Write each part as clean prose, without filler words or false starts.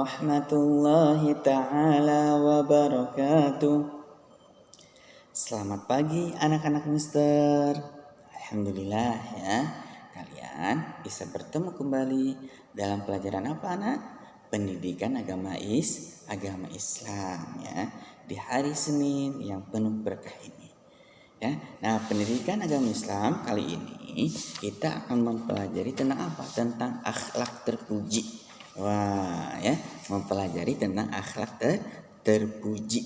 warahmatullahi ta'ala wabarakatuh. Selamat pagi anak-anak Mister. Alhamdulillah ya, kalian bisa bertemu kembali dalam pelajaran apa anak? Pendidikan agama Islam ya, di hari Senin yang penuh berkah ini. Ya, nah pendidikan agama Islam kali ini kita akan mempelajari tentang apa? Tentang akhlak terpuji. Wah, ya, mempelajari tentang akhlak terpuji.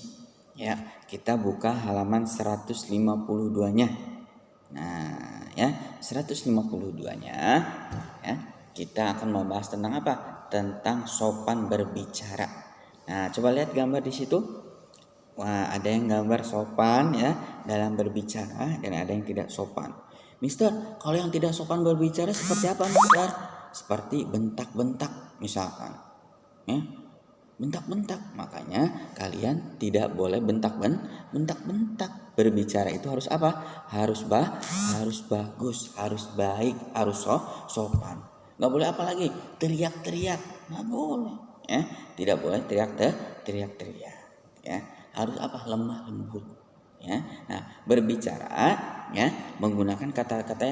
Ya, kita buka halaman 152-nya. Nah, ya, 152-nya ya, kita akan membahas tentang apa? Tentang sopan berbicara. Nah, coba lihat gambar di situ. Wah, ada yang gambar sopan ya dalam berbicara dan ada yang tidak sopan. Mister, kalau yang tidak sopan berbicara seperti apa, Mister? Seperti bentak-bentak misalkan. Ya, bentak-bentak. Makanya kalian tidak boleh bentak-bentak. Berbicara itu harus apa? Harus bagus, harus baik, harus sopan. Nggak boleh apa lagi? Teriak-teriak. Nggak boleh. Ya, tidak boleh teriak-teriak. Ya, harus apa? Lemah lembut. Ya, nah berbicara ya menggunakan kata-kata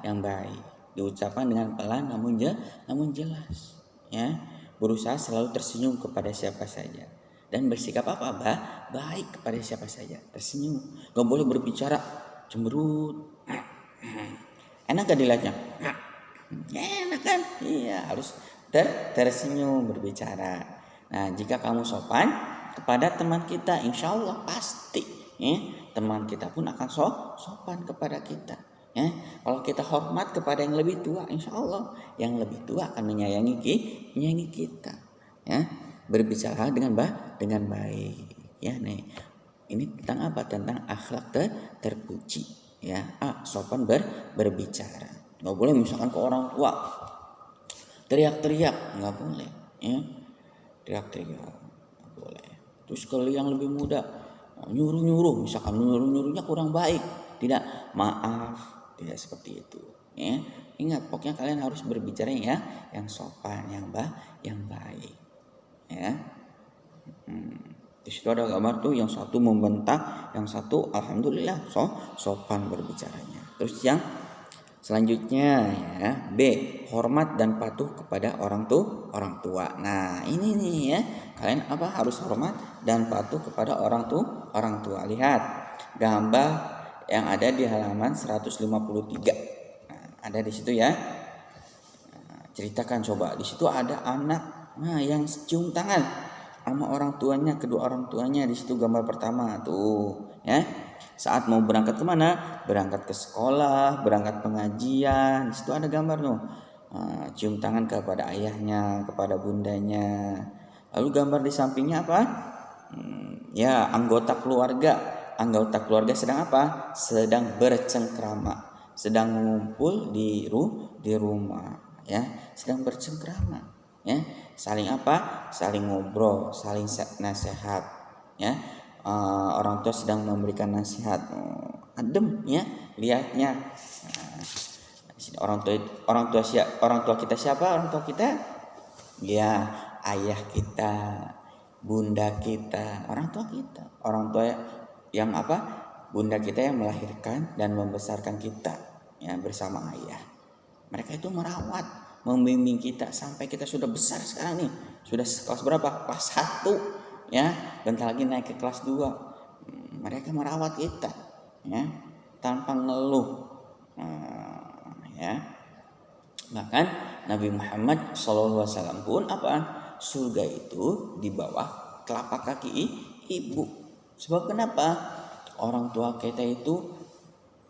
yang baik, diucapkan dengan pelan namun jelas. Ya, berusaha selalu tersenyum kepada siapa saja dan bersikap apa? Baik kepada siapa saja. Tersenyum. Gak boleh berbicara cemberut. Enak gak dilihatnya? Enak kan? Iya, harus tersenyum berbicara. Nah, jika kamu sopan kepada teman kita, insya Allah pasti ya, teman kita pun akan sopan kepada kita. Ya, kalau kita hormat kepada yang lebih tua, insya Allah yang lebih tua akan menyayangi kita. Ya, berbicara dengan baik. Ya, nih ini tentang apa? Tentang akhlak terpuji. Ya, sopan berbicara. Nggak boleh misalkan ke orang tua teriak-teriak, nggak boleh. Ya, teriak-teriak nggak boleh. Terus kalau yang lebih muda nyuruh-nyuruh, misalkan nyuruh-nyuruhnya kurang baik, tidak, maaf, tidak seperti itu. Ya, ingat pokoknya kalian harus berbicara ya yang sopan, yang baik. Ya. Di situ ada gambar tuh, yang satu membentak, yang satu alhamdulillah sopan berbicaranya. Terus yang selanjutnya ya, B, hormat dan patuh kepada orang tua. Nah, ini nih ya, kalian apa? Harus hormat dan patuh kepada orang tua. Lihat gambar yang ada di halaman 153. Nah, ada di situ ya. Nah, ceritakan coba. Di situ ada anak yang cium tangan sama orang tuanya, kedua orang tuanya. Di situ gambar pertama tuh ya. Saat mau berangkat kemana? Berangkat ke sekolah, berangkat pengajian. Di situ ada gambar tuh. Cium tangan kepada ayahnya, kepada bundanya. Lalu gambar di sampingnya apa? Ya, anggota keluarga. Anggota keluarga sedang apa? Sedang bercengkrama, sedang mengumpul di rumah. Ya, sedang bercengkrama. Ya, saling apa? Saling ngobrol, saling nasihat. Ya. Orang tua sedang memberikan nasihat, adem ya lihatnya. Orang tua kita siapa? Orang tua kita ya ayah kita, bunda kita, orang tua kita. Orang tua yang apa? Bunda kita yang melahirkan dan membesarkan kita ya bersama ayah. Mereka itu merawat, membimbing kita sampai kita sudah besar sekarang nih. Sudah kelas berapa? Kelas 1. Ya, bentar lagi naik ke kelas 2. Mereka merawat kita ya tanpa ngeluh. Ya. Bahkan Nabi Muhammad SAW pun apa? Surga itu di bawah telapak kaki ibu. Sebab kenapa? Orang tua kita itu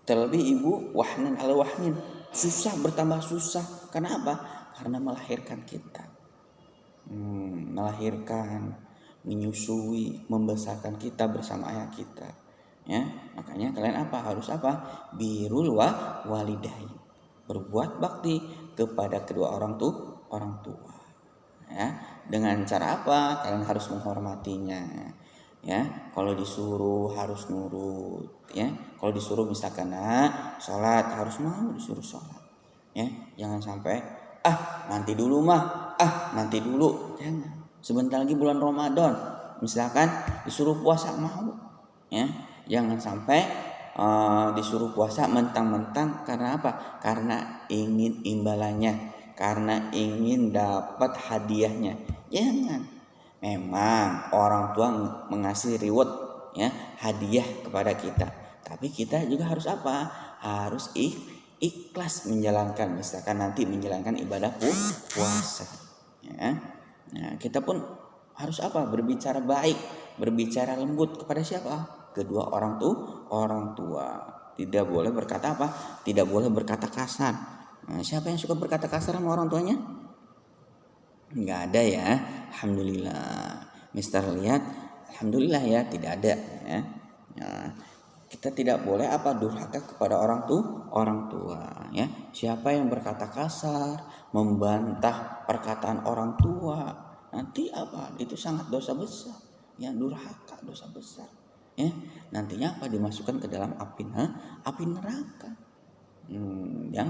terlebih ibu wahnan ala wahnin, susah bertambah susah. Kenapa? Karena melahirkan kita. Melahirkan, menyusui, membesarkan kita bersama ayah kita. Ya, makanya kalian apa? Harus apa? Birrul walidain. Berbuat bakti kepada kedua orang tua. Ya, dengan cara apa? Kalian harus menghormatinya. Ya, kalau disuruh harus nurut. Ya, kalau disuruh misalkan sholat harus mau disuruh sholat. Ya, jangan sampai nanti dulu mah, nanti dulu. Jangan. Sebentar lagi bulan Ramadan, misalkan disuruh puasa mau, ya jangan sampai disuruh puasa mentang-mentang karena apa? Karena ingin imbalannya, karena ingin dapat hadiahnya. Jangan. Memang orang tua mengasih reward, ya hadiah kepada kita, tapi kita juga harus apa? Harus ikhlas menjalankan, misalkan nanti menjalankan ibadah puasa, ya. Nah, kita pun harus apa? Berbicara baik, berbicara lembut kepada siapa? Kedua orang tua. Tidak boleh berkata apa? Tidak boleh berkata kasar. Nah, siapa yang suka berkata kasar sama orang tuanya? Nggak ada ya. Alhamdulillah. Mister lihat, alhamdulillah ya tidak ada ya. Nah, kita tidak boleh apa? Durhaka kepada orang tua ya. Siapa yang berkata kasar, membantah perkataan orang tua, nanti apa? Itu sangat dosa besar. Ya, durhaka dosa besar. Ya, nantinya apa? Dimasukkan ke dalam api neraka. Yang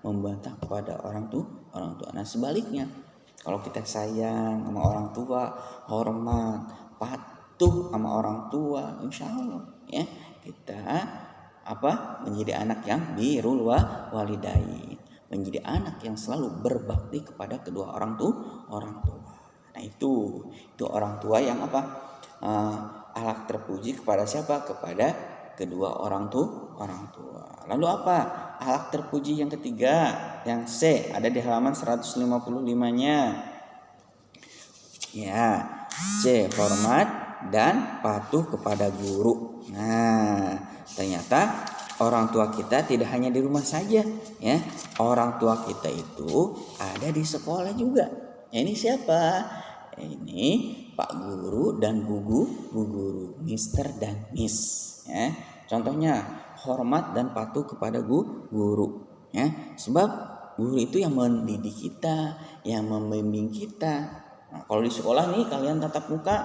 membantah kepada orang tua. Nah, sebaliknya, kalau kita sayang sama orang tua, hormat, patuh sama orang tua, insya Allah ya kita apa? Menjadi anak yang birrul walidain, menjadi anak yang selalu berbakti kepada kedua orang tua. Nah, itu orang tua yang apa? Akhlak terpuji kepada siapa? Kepada kedua orang tua. Lalu apa? Akhlak terpuji yang ketiga, yang C, ada di halaman 155-nya. Ya, C, hormat dan patuh kepada guru. Nah, ternyata orang tua kita tidak hanya di rumah saja, ya. Orang tua kita itu ada di sekolah juga. Ini siapa? Ini Pak Guru dan Bu Guru, Mister dan Miss, ya. Contohnya hormat dan patuh kepada guru, ya. Sebab guru itu yang mendidik kita, yang membimbing kita. Nah, kalau di sekolah nih kalian tatap muka,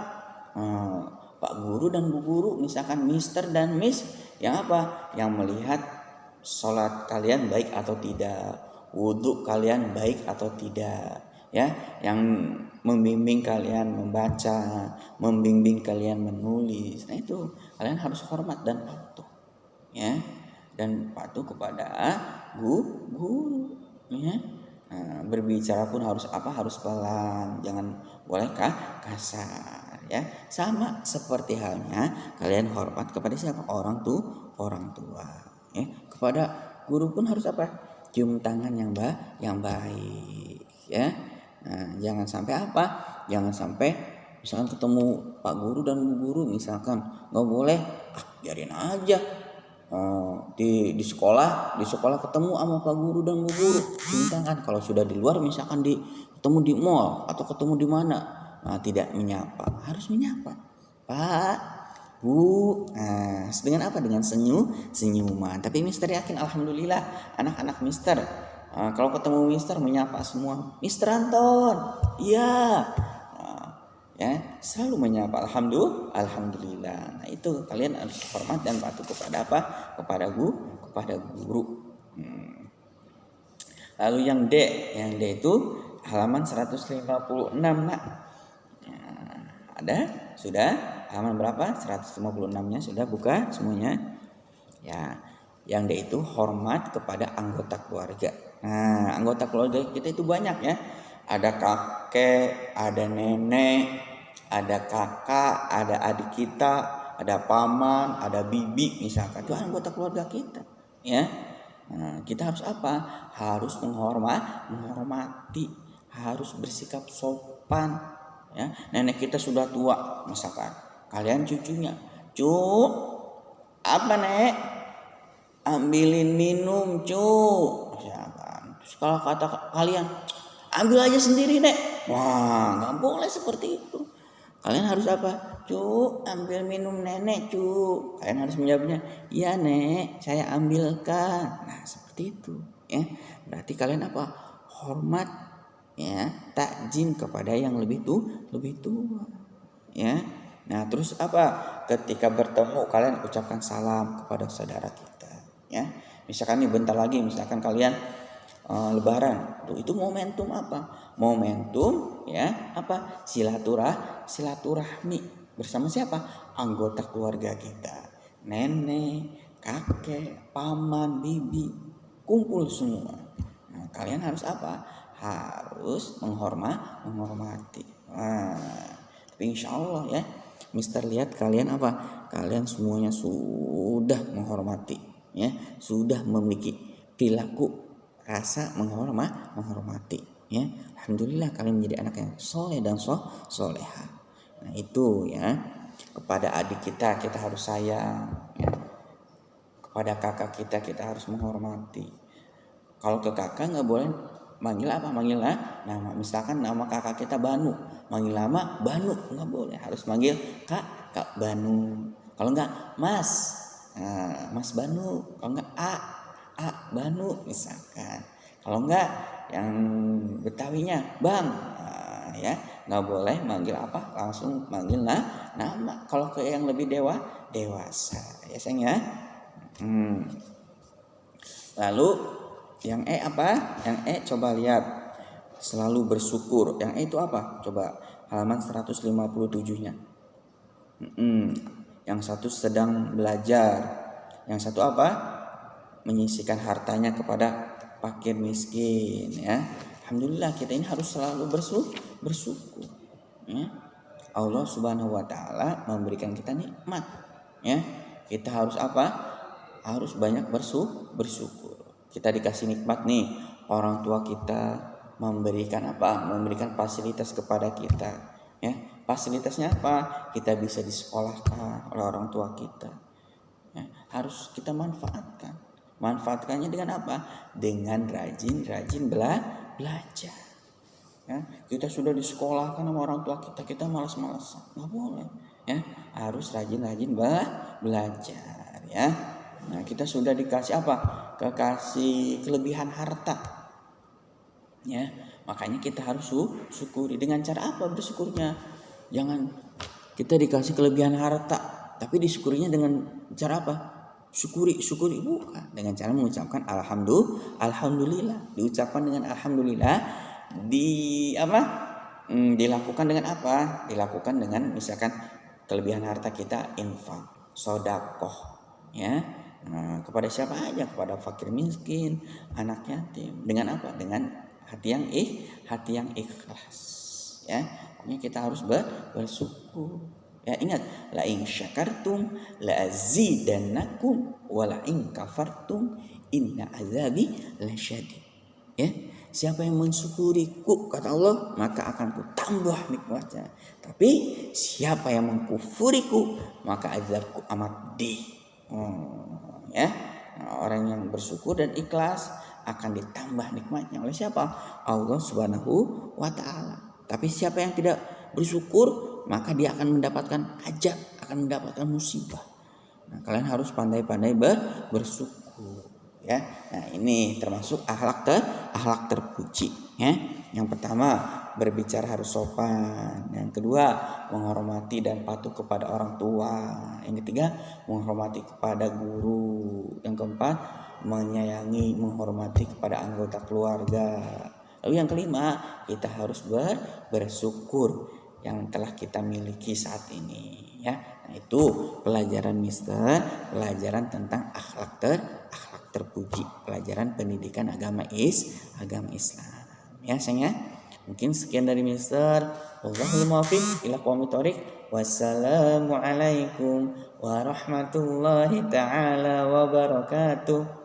Pak Guru dan Bu Guru, misalkan Mister dan Miss, yang apa? Yang melihat sholat kalian baik atau tidak, wudhu kalian baik atau tidak, ya, yang membimbing kalian membaca, membimbing kalian menulis. Nah, itu kalian harus hormat dan patuh, ya, dan patuh kepada guru, ya. Nah, berbicara pun harus apa? Harus pelan, jangan boleh kasar, ya. Sama seperti halnya kalian hormat kepada siapa? Orang tua, ya. Kepada guru pun harus apa? Cium tangan yang baik, ya. Nah, jangan sampai apa? Jangan sampai misalkan ketemu Pak Guru dan Bu Guru, misalkan nggak boleh, biarin aja. Di sekolah ketemu sama Pak Guru dan Bu Guru, cium tangan. Kalau sudah di luar, misalkan ketemu di mall atau ketemu di mana, nah, tidak menyapa, harus menyapa, Pak, Bu. Nah, dengan apa? Dengan senyuman. Tapi Mister yakin, alhamdulillah, anak-anak Mister kalau ketemu Mister menyapa semua, Mister Anton, iya, ya, selalu menyapa, alhamdulillah. Nah, itu kalian harus hormat dan patuh kepada apa? Kepada guru. Lalu yang D itu halaman 156, nak. Ya, ada? Sudah? Halaman berapa? 156-nya sudah buka semuanya? Ya, yang D itu hormat kepada anggota keluarga. Nah, anggota keluarga kita itu banyak, ya. Ada kakek, ada nenek, ada kakak, ada adik kita, ada paman, ada bibi, misalkan. Itu anggota keluarga kita, ya. Nah, kita harus apa? Harus menghormati, harus bersikap sopan, ya. Nenek kita sudah tua, misalkan. Kalian cucunya, apa, Nek? Ambilin minum, misalkan. Terus kalau kata kalian, ambil aja sendiri, Nek. Wah, nggak boleh seperti itu. Kalian harus apa? Ambil minum nenek, Kalian harus menjawabnya, iya, Nek, saya ambilkan. Nah, seperti itu, ya. Berarti kalian apa? Hormat, ya, takzim kepada yang lebih tua, ya. Nah, terus apa? Ketika bertemu kalian ucapkan salam kepada saudara kita, ya. Misalkan nih bentar lagi, misalkan kalian Lebaran. Tuh, itu momentum apa? Momentum ya apa? Silaturahmi bersama siapa? Anggota keluarga kita. Nenek, kakek, paman, bibi, kumpul semua. Nah, kalian harus apa? Harus menghormati. Nah, tapi insya Allah ya, Mister lihat kalian apa? Kalian semuanya sudah menghormati, ya, sudah memiliki perilaku rasa menghormati, ya. Alhamdulillah kalian menjadi anak yang soleh dan soleha. Nah itu ya, kepada adik kita harus sayang, ya. Kepada kakak kita harus menghormati. Kalau ke kakak nggak boleh manggil apa? Manggil nama. Misalkan nama kakak kita Banu, manggil nama Banu nggak boleh. Harus manggil Kak Banu. Kalau nggak Mas, Mas Banu. Kalau nggak A Banu misalkan. Kalau nggak yang Betawinya Bang, ya nggak boleh manggil apa? Langsung manggil nama. Kalau ke yang lebih dewasa, ya sayang ya. Lalu yang apa? Yang coba lihat, selalu bersyukur. Yang itu apa? Coba halaman 157-nya. Yang satu sedang belajar. Yang satu apa? Menyisihkan hartanya kepada fakir miskin, ya. Alhamdulillah kita ini harus selalu bersyukur, ya. Allah Subhanahu wa taala memberikan kita nikmat, ya. Kita harus apa? Harus banyak bersyukur. Kita dikasih nikmat nih, orang tua kita memberikan apa? Memberikan fasilitas kepada kita, ya. Fasilitasnya apa? Kita bisa disekolahkan oleh orang tua kita, ya. Harus kita manfaatkan. Manfaatkannya dengan apa? Dengan rajin belajar, ya. Kita sudah disekolahkan sama orang tua kita malas-malasan, nggak boleh, ya. Harus rajin belajar, ya. Nah, kita sudah dikasih apa? Kekasih kelebihan harta, ya. Makanya kita harus syukuri. Dengan cara apa bersyukurnya? Jangan kita dikasih kelebihan harta tapi disyukurinya dengan cara apa? Syukuri bukan. Dengan cara mengucapkan alhamdulillah. Diucapkan dengan alhamdulillah. Dilakukan dengan apa? Dilakukan dengan misalkan kelebihan harta kita infak, sedekah, ya. Nah, kepada siapa aja? Kepada fakir miskin, anak yatim. Dengan apa? Dengan hati yang ikhlas, ya. Pokoknya kita harus bersyukur. Ya, ingat, la in syakartum la azidannakum wa la in kafartum inna azabi lasyadid. Ya, siapa yang mensyukuriku kata Allah, maka akan ku tambah nikmatnya. Tapi siapa yang mengkufuriku, maka azabku amat pedih. Ya, orang yang bersyukur dan ikhlas akan ditambah nikmatnya oleh siapa? Allah Subhanahu wa taala. Tapi siapa yang tidak bersyukur, maka dia akan mendapatkan azab, akan mendapatkan musibah. Nah, kalian harus pandai-pandai bersyukur, ya. Nah, ini termasuk akhlak terpuji, ya. Yang pertama, berbicara harus sopan. Yang kedua, menghormati dan patuh kepada orang tua. Yang ketiga, menghormati kepada guru. Yang keempat, menyayangi, menghormati kepada anggota keluarga. Lalu yang kelima, kita harus bersyukur yang telah kita miliki saat ini, ya. Nah, itu pelajaran Mister, pelajaran tentang akhlak terpuji, pelajaran pendidikan agama Islam. Ya, sayang ya. Mungkin sekian dari Mister. Wallahul muwaffiq ila aqwamit thoriq. Wassalamualaikum warahmatullahi taala wabarakatuh.